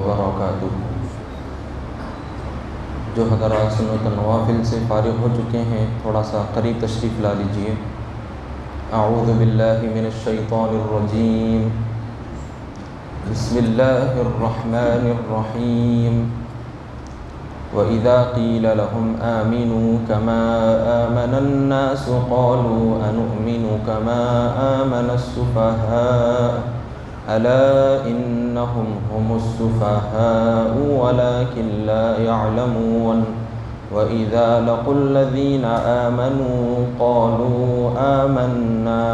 وبرکاتہ۔ جو حضرات سنت النوافل سے فارغ ہو چکے ہیں تھوڑا سا قریب تشریف لا لیجئے۔ اعوذ باللہ من الشیطان الرجیم، بسم اللہ الرحمن الرحیم۔ وَإِذَا قِيلَ لَهُمْ آمِنُوا كَمَا آمَنَ النَّاسُ قَالُوا أَنُؤْمِنُ كَمَا آمَنَ السُّفَهَاءُ أَلَا إِنَّهُمْ هُمُ السُّفَهَاءُ وَلَكِنْ لَا يَعْلَمُونَ وَإِذَا لَقُوا الَّذِينَ آمَنُوا قَالُوا آمَنَّا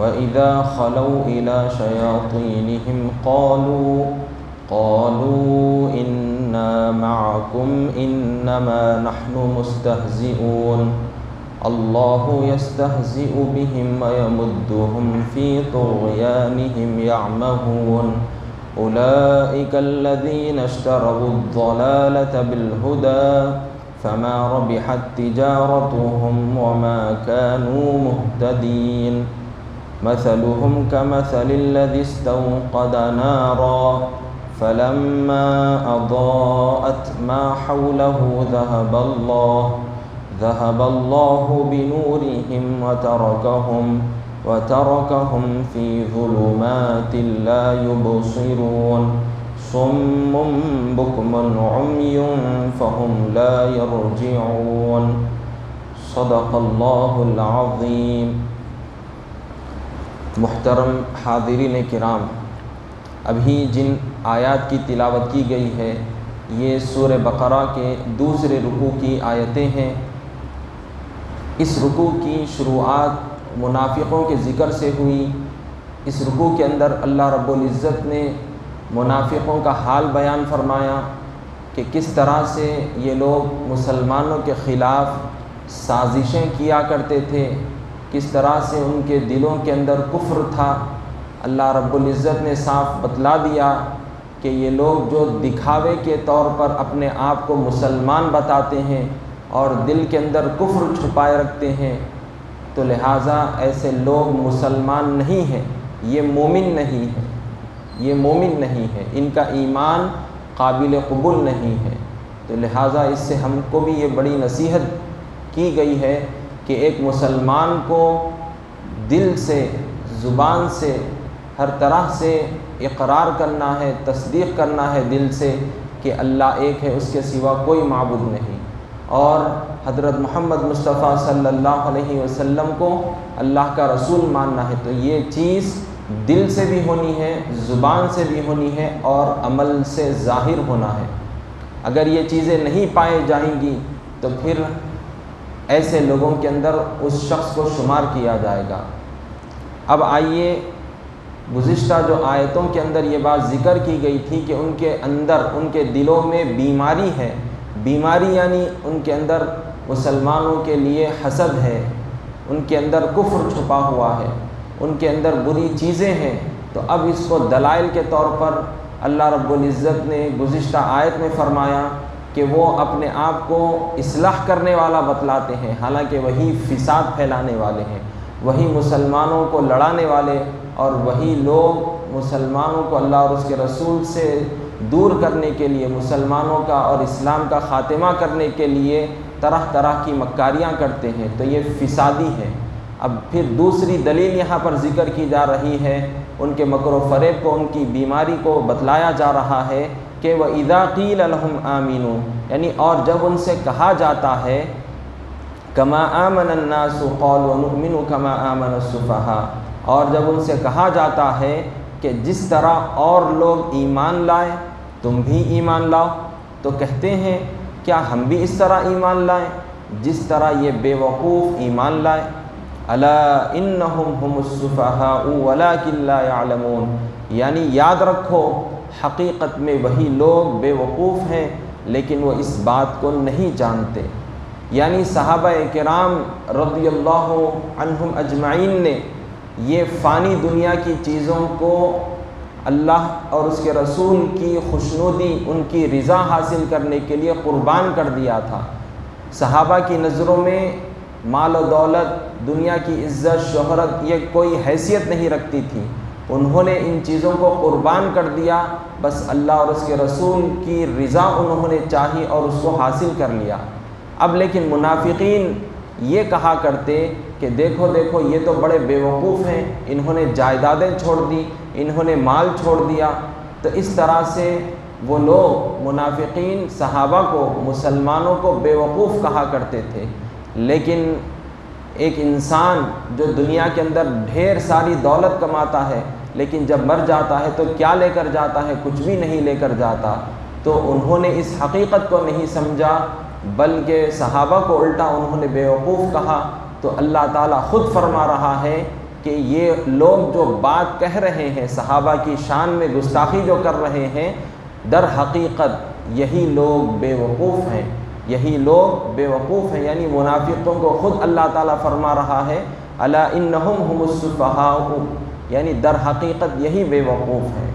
وَإِذَا خَلَوْا إِلَى شَيَاطِينِهِمْ قالوا إنا معكم إنما نحن مستهزئون الله يستهزئ بهم ويمدهم في طغيانهم يعمهون أولئك الذين اشتروا الضلالة بالهدى فما ربحت تجارتهم وما كانوا مهتدين مثلهم كمثل الذي استوقد نارا فلما أضاءت ما حوله ذهب الله بنورهم وتركهم في ظلمات لا يبصرون صم بكم عمي فهم لا يرجعون صدق الله العظيم۔ محترم حاضرین کرام، ابھی جن آیات کی تلاوت کی گئی ہے یہ سورہ بقرہ کے دوسرے رکوع کی آیتیں ہیں۔ اس رکوع کی شروعات منافقوں کے ذکر سے ہوئی۔ اس رکوع کے اندر اللہ رب العزت نے منافقوں کا حال بیان فرمایا کہ کس طرح سے یہ لوگ مسلمانوں کے خلاف سازشیں کیا کرتے تھے، کس طرح سے ان کے دلوں کے اندر کفر تھا۔ اللہ رب العزت نے صاف بتلا دیا کہ یہ لوگ جو دکھاوے کے طور پر اپنے آپ کو مسلمان بتاتے ہیں اور دل کے اندر کفر چھپائے رکھتے ہیں، تو لہٰذا ایسے لوگ مسلمان نہیں ہیں، یہ مومن نہیں ہے، یہ مومن نہیں ہے، ان کا ایمان قابل قبول نہیں ہے۔ تو لہٰذا اس سے ہم کو بھی یہ بڑی نصیحت کی گئی ہے کہ ایک مسلمان کو دل سے، زبان سے، ہر طرح سے اقرار کرنا ہے، تصدیق کرنا ہے دل سے کہ اللہ ایک ہے، اس کے سوا کوئی معبود نہیں، اور حضرت محمد مصطفیٰ صلی اللہ علیہ وسلم کو اللہ کا رسول ماننا ہے۔ تو یہ چیز دل سے بھی ہونی ہے، زبان سے بھی ہونی ہے اور عمل سے ظاہر ہونا ہے۔ اگر یہ چیزیں نہیں پائے جائیں گی تو پھر ایسے لوگوں کے اندر اس شخص کو شمار کیا جائے گا۔ اب آئیے، گزشتہ جو آیتوں کے اندر یہ بات ذکر کی گئی تھی کہ ان کے اندر، ان کے دلوں میں بیماری ہے، بیماری یعنی ان کے اندر مسلمانوں کے لیے حسد ہے، ان کے اندر کفر چھپا ہوا ہے، ان کے اندر بری چیزیں ہیں۔ تو اب اس کو دلائل کے طور پر اللہ رب العزت نے گزشتہ آیت میں فرمایا کہ وہ اپنے آپ کو اصلاح کرنے والا بتلاتے ہیں، حالانکہ وہی فساد پھیلانے والے ہیں، وہی مسلمانوں کو لڑانے والے، اور وہی لوگ مسلمانوں کو اللہ اور اس کے رسول سے دور کرنے کے لیے، مسلمانوں کا اور اسلام کا خاتمہ کرنے کے لیے طرح طرح کی مکاریاں کرتے ہیں۔ تو یہ فسادی ہے۔ اب پھر دوسری دلیل یہاں پر ذکر کی جا رہی ہے، ان کے مکر و فریب کو، ان کی بیماری کو بتلایا جا رہا ہے کہ وَإِذَا قِيلَ لَهُمْ آمِنُوا، یعنی اور جب ان سے کہا جاتا ہے كَمَا آمَنَ النَّاسُ قَالُوا نُؤْمِنُ كَمَا آمَنَ السُّفَهَاءُ، اور جب ان سے کہا جاتا ہے کہ جس طرح اور لوگ ایمان لائے تم بھی ایمان لاؤ، تو کہتے ہیں کیا ہم بھی اس طرح ایمان لائیں جس طرح یہ بے وقوف ایمان لائے۔ الا انہم ہم السفہاء ولکن لا یعلمون، یعنی یاد رکھو حقیقت میں وہی لوگ بے وقوف ہیں لیکن وہ اس بات کو نہیں جانتے۔ یعنی صحابہ کرام رضی اللہ عنہم اجمعین نے یہ فانی دنیا کی چیزوں کو اللہ اور اس کے رسول کی خوشنودی، ان کی رضا حاصل کرنے کے لیے قربان کر دیا تھا۔ صحابہ کی نظروں میں مال و دولت، دنیا کی عزت، شہرت یہ کوئی حیثیت نہیں رکھتی تھی، انہوں نے ان چیزوں کو قربان کر دیا، بس اللہ اور اس کے رسول کی رضا انہوں نے چاہی اور اس کو حاصل کر لیا۔ اب لیکن منافقین یہ کہا کرتے کہ دیکھو دیکھو یہ تو بڑے بیوقوف ہیں، انہوں نے جائیدادیں چھوڑ دی، انہوں نے مال چھوڑ دیا۔ تو اس طرح سے وہ لوگ منافقین صحابہ کو، مسلمانوں کو بیوقوف کہا کرتے تھے۔ لیکن ایک انسان جو دنیا کے اندر ڈھیر ساری دولت کماتا ہے لیکن جب مر جاتا ہے تو کیا لے کر جاتا ہے؟ کچھ بھی نہیں لے کر جاتا۔ تو انہوں نے اس حقیقت کو نہیں سمجھا، بلکہ صحابہ کو الٹا انہوں نے بیوقوف کہا۔ تو اللہ تعالیٰ خود فرما رہا ہے کہ یہ لوگ جو بات کہہ رہے ہیں، صحابہ کی شان میں گستاخی جو کر رہے ہیں، در حقیقت یہی لوگ بیوقوف ہیں، یہی لوگ بیوقوف ہیں۔ یعنی منافقوں کو خود اللہ تعالیٰ فرما رہا ہے الا انہم ہم السفہاء، یعنی در حقیقت یہی بیوقوف ہیں۔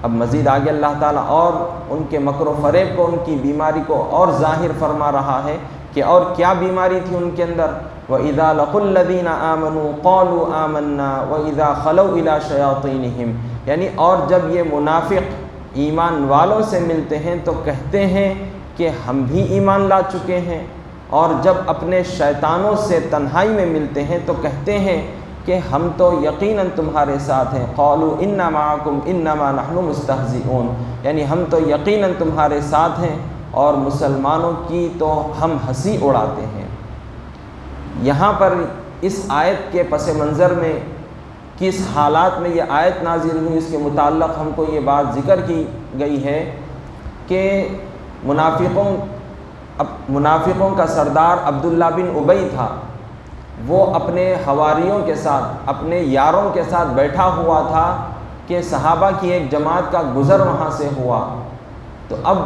اب مزید آگے اللہ تعالیٰ اور ان کے مکر و فریب کو، ان کی بیماری کو اور ظاہر فرما رہا ہے کہ اور کیا بیماری تھی ان کے اندر۔ وَإِذَا لَقُوا الَّذِينَ آمَنُوا قَالُوا آمَنَّا وَإِذَا خَلَوْا إِلَىٰ شَيَاطِينِهِمْ، یعنی اور جب یہ منافق ایمان والوں سے ملتے ہیں تو کہتے ہیں کہ ہم بھی ایمان لا چکے ہیں، اور جب اپنے شیطانوں سے تنہائی میں ملتے ہیں تو کہتے ہیں کہ ہم تو یقیناً تمہارے ساتھ ہیں۔ قَالُوا إِنَّا مَعَكُمْ إِنَّمَا نَحْنُ مُسْتَهْزِئُونَ، یعنی ہم تو یقیناً تمہارے ساتھ ہیں اور مسلمانوں کی تو ہم ہنسی اڑاتے ہیں۔ یہاں پر اس آیت کے پس منظر میں کس حالات میں یہ آیت نازل ہوئی، اس کے متعلق ہم کو یہ بات ذکر کی گئی ہے کہ منافقوں کا سردار عبداللہ بن ابی تھا، وہ اپنے حواریوں کے ساتھ، اپنے یاروں کے ساتھ بیٹھا ہوا تھا کہ صحابہ کی ایک جماعت کا گزر وہاں سے ہوا۔ تو اب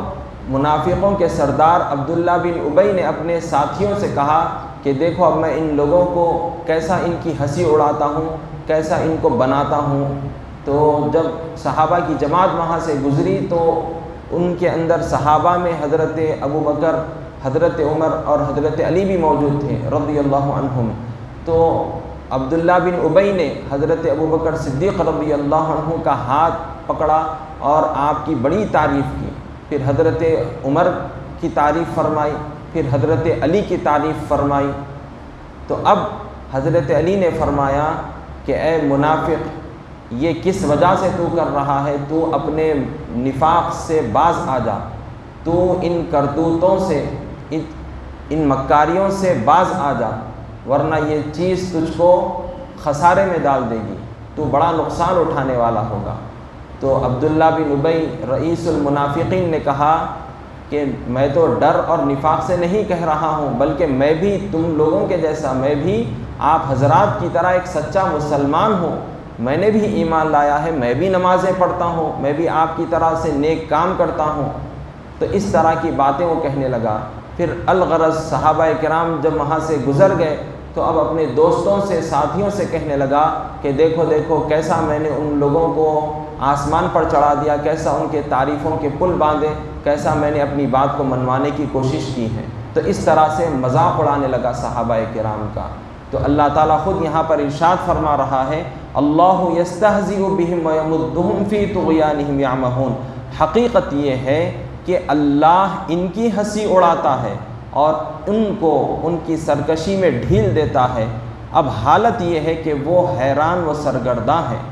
منافقوں کے سردار عبداللہ بن ابی نے اپنے ساتھیوں سے کہا کہ دیکھو اب میں ان لوگوں کو کیسا ان کی ہنسی اڑاتا ہوں، کیسا ان کو بناتا ہوں۔ تو جب صحابہ کی جماعت وہاں سے گزری تو ان کے اندر صحابہ میں حضرت ابو بکر، حضرت عمر اور حضرت علی بھی موجود تھے رضی اللہ عنہم۔ تو عبداللہ بن ابی نے حضرت ابو بکر صدیق رضی اللہ عنہ کا ہاتھ پکڑا اور آپ کی بڑی تعریف کی، پھر حضرت عمر کی تعریف فرمائی، پھر حضرت علی کی تعریف فرمائی۔ تو اب حضرت علی نے فرمایا کہ اے منافق، یہ کس وجہ سے تو کر رہا ہے؟ تو اپنے نفاق سے باز آ جا، تو ان کرتوتوں سے، ان مکاریوں سے باز آ جا، ورنہ یہ چیز تجھ کو خسارے میں ڈال دے گی، تو بڑا نقصان اٹھانے والا ہوگا۔ تو عبداللہ بن ابی رئیس المنافقین نے کہا کہ میں تو ڈر اور نفاق سے نہیں کہہ رہا ہوں، بلکہ میں بھی تم لوگوں کے جیسا، میں بھی آپ حضرات کی طرح ایک سچا مسلمان ہوں، میں نے بھی ایمان لایا ہے، میں بھی نمازیں پڑھتا ہوں، میں بھی آپ کی طرح سے نیک کام کرتا ہوں۔ تو اس طرح کی باتیں وہ کہنے لگا۔ پھر الغرض صحابہ کرام جب وہاں سے گزر گئے تو اب اپنے دوستوں سے، ساتھیوں سے کہنے لگا کہ دیکھو دیکھو کیسا میں نے ان لوگوں کو آسمان پر چڑھا دیا، کیسا ان کے تعریفوں کے پل باندھے، کیسا میں نے اپنی بات کو منوانے کی کوشش کی ہے۔ تو اس طرح سے مذاق اڑانے لگا صحابہ کرام کا۔ تو اللہ تعالیٰ خود یہاں پر ارشاد فرما رہا ہے اللہ یستہزئ بہم ویمدہم فی طغیانہم یعمہون، حقیقت یہ ہے کہ اللہ ان کی ہنسی اڑاتا ہے اور ان کو ان کی سرکشی میں ڈھیل دیتا ہے۔ اب حالت یہ ہے کہ وہ حیران و سرگرداں ہیں۔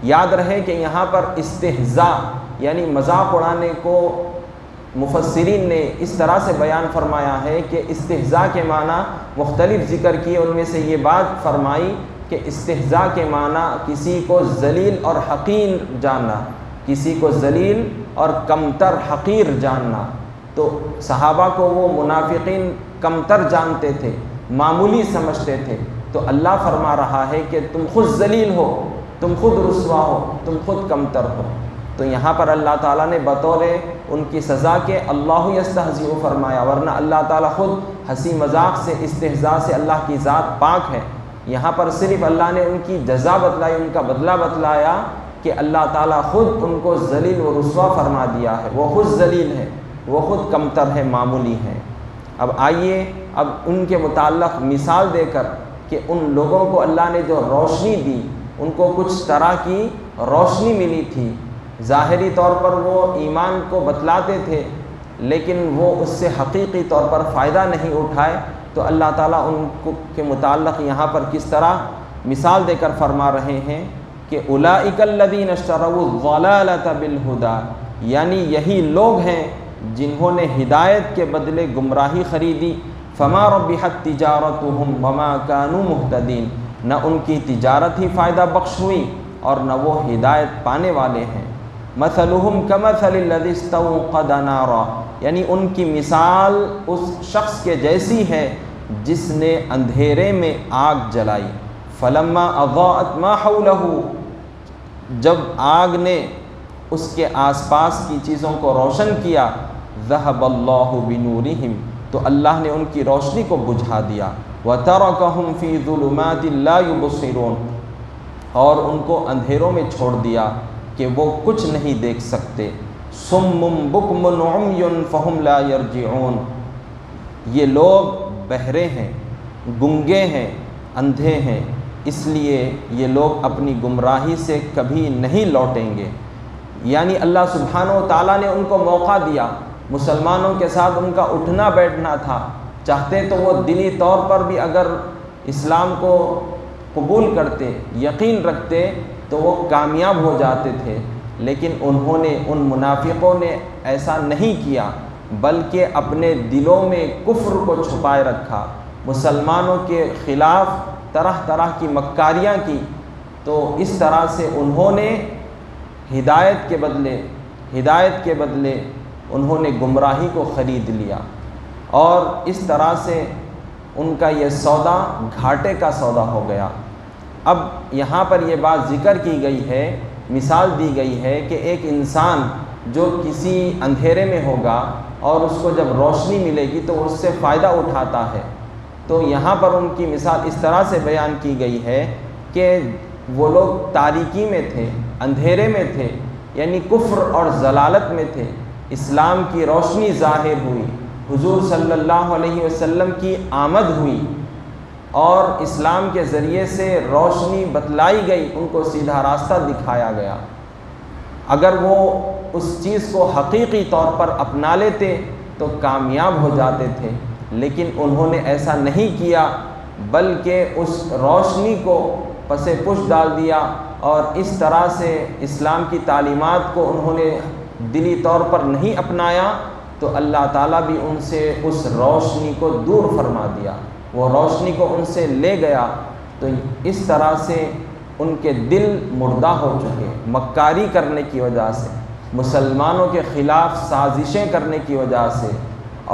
یاد رہے کہ یہاں پر استہزاء یعنی مذاق اڑانے کو مفسرین نے اس طرح سے بیان فرمایا ہے کہ استہزاء کے معنی مختلف ذکر کیے، ان میں سے یہ بات فرمائی کہ استہزاء کے معنی کسی کو ذلیل اور حقیر جاننا، کسی کو ذلیل اور کمتر حقیر جاننا۔ تو صحابہ کو وہ منافقین کمتر جانتے تھے، معمولی سمجھتے تھے۔ تو اللہ فرما رہا ہے کہ تم خود ذلیل ہو، تم خود رسوا ہو، تم خود کمتر ہو۔ تو یہاں پر اللہ تعالیٰ نے بطور ان کی سزا کے اللہ یستہزئ فرمایا، ورنہ اللہ تعالیٰ خود ہنسی مذاق سے، استہزاء سے اللہ کی ذات پاک ہے۔ یہاں پر صرف اللہ نے ان کی جزا بتلائی، ان کا بدلہ بتلایا کہ اللہ تعالیٰ خود ان کو ذلیل و رسوا فرما دیا ہے، وہ خود ذلیل ہے، وہ خود کمتر ہے، معمولی ہے۔ اب آئیے اب ان کے متعلق مثال دے کر کہ ان لوگوں کو اللہ نے جو روشنی دی، ان کو کچھ طرح کی روشنی ملی تھی، ظاہری طور پر وہ ایمان کو بتلاتے تھے لیکن وہ اس سے حقیقی طور پر فائدہ نہیں اٹھائے، تو اللہ تعالیٰ ان کو کے متعلق یہاں پر کس طرح مثال دے کر فرما رہے ہیں کہ اولئک الذین اشتروا الضلالۃ بالہدی، یعنی یہی لوگ ہیں جنہوں نے ہدایت کے بدلے گمراہی خریدی، فما ربحت تجارتہم وما کانوا مہتدین، نہ ان کی تجارت ہی فائدہ بخش ہوئی اور نہ وہ ہدایت پانے والے ہیں۔ مثلہم کمثل الذی استوقد نارا، یعنی ان کی مثال اس شخص کے جیسی ہے جس نے اندھیرے میں آگ جلائی، فلما اضاءت ما حولہ، جب آگ نے اس کے آس پاس کی چیزوں کو روشن کیا، ذہب اللہ بنورہم، تو اللہ نے ان کی روشنی کو بجھا دیا، وترکہم فی ظلمات لا یبصرون، اور ان کو اندھیروں میں چھوڑ دیا کہ وہ کچھ نہیں دیکھ سکتے، صم بکم عمی فہم لا یرجعون، یہ لوگ بہرے ہیں، گنگے ہیں، اندھے ہیں، اس لیے یہ لوگ اپنی گمراہی سے کبھی نہیں لوٹیں گے۔ یعنی اللہ سبحانہ و تعالیٰ نے ان کو موقع دیا، مسلمانوں کے ساتھ ان کا اٹھنا بیٹھنا تھا، چاہتے تو وہ دلی طور پر بھی اگر اسلام کو قبول کرتے، یقین رکھتے تو وہ کامیاب ہو جاتے تھے، لیکن انہوں نے، ان منافقوں نے ایسا نہیں کیا، بلکہ اپنے دلوں میں کفر کو چھپائے رکھا، مسلمانوں کے خلاف طرح طرح کی مکاریاں کی، تو اس طرح سے انہوں نے ہدایت کے بدلے انہوں نے گمراہی کو خرید لیا، اور اس طرح سے ان کا یہ سودا گھاٹے کا سودا ہو گیا۔ اب یہاں پر یہ بات ذکر کی گئی ہے، مثال دی گئی ہے کہ ایک انسان جو کسی اندھیرے میں ہوگا اور اس کو جب روشنی ملے گی تو اس سے فائدہ اٹھاتا ہے، تو یہاں پر ان کی مثال اس طرح سے بیان کی گئی ہے کہ وہ لوگ تاریکی میں تھے، اندھیرے میں تھے، یعنی کفر اور ضلالت میں تھے، اسلام کی روشنی ظاہر ہوئی، حضور صلی اللہ علیہ وسلم کی آمد ہوئی اور اسلام کے ذریعے سے روشنی بتلائی گئی، ان کو سیدھا راستہ دکھایا گیا۔ اگر وہ اس چیز کو حقیقی طور پر اپنا لیتے تو کامیاب ہو جاتے تھے، لیکن انہوں نے ایسا نہیں کیا، بلکہ اس روشنی کو پس پش ڈال دیا، اور اس طرح سے اسلام کی تعلیمات کو انہوں نے دلی طور پر نہیں اپنایا، تو اللہ تعالیٰ بھی ان سے اس روشنی کو دور فرما دیا، وہ روشنی کو ان سے لے گیا، تو اس طرح سے ان کے دل مردہ ہو چکے، مکاری کرنے کی وجہ سے، مسلمانوں کے خلاف سازشیں کرنے کی وجہ سے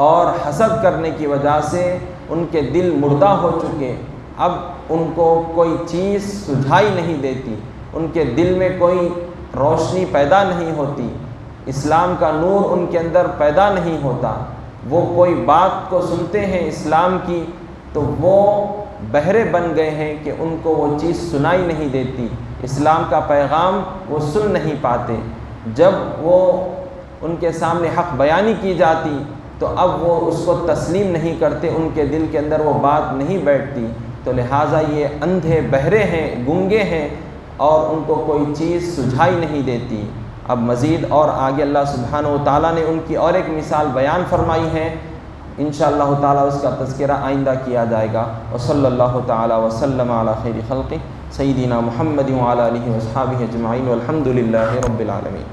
اور حسد کرنے کی وجہ سے ان کے دل مردہ ہو چکے۔ اب ان کو کوئی چیز سجھائی نہیں دیتی، ان کے دل میں کوئی روشنی پیدا نہیں ہوتی، اسلام کا نور ان کے اندر پیدا نہیں ہوتا، وہ کوئی بات کو سنتے ہیں اسلام کی تو وہ بہرے بن گئے ہیں کہ ان کو وہ چیز سنائی نہیں دیتی، اسلام کا پیغام وہ سن نہیں پاتے، جب وہ ان کے سامنے حق بیانی کی جاتی تو اب وہ اس کو تسلیم نہیں کرتے، ان کے دل کے اندر وہ بات نہیں بیٹھتی، تو لہٰذا یہ اندھے بہرے ہیں، گنگے ہیں، اور ان کو کوئی چیز سجھائی نہیں دیتی۔ اب مزید اور آگے اللہ سبحانہ و تعالیٰ نے ان کی اور ایک مثال بیان فرمائی ہے، انشاءاللہ تعالیٰ اس کا تذکرہ آئندہ کیا جائے گا۔ وصلی اللہ تعالیٰ وسلم علی خیر خلقہ سیدنا محمد وعلی آلہ واصحابہ اجمعین والحمد للہ رب العالمین۔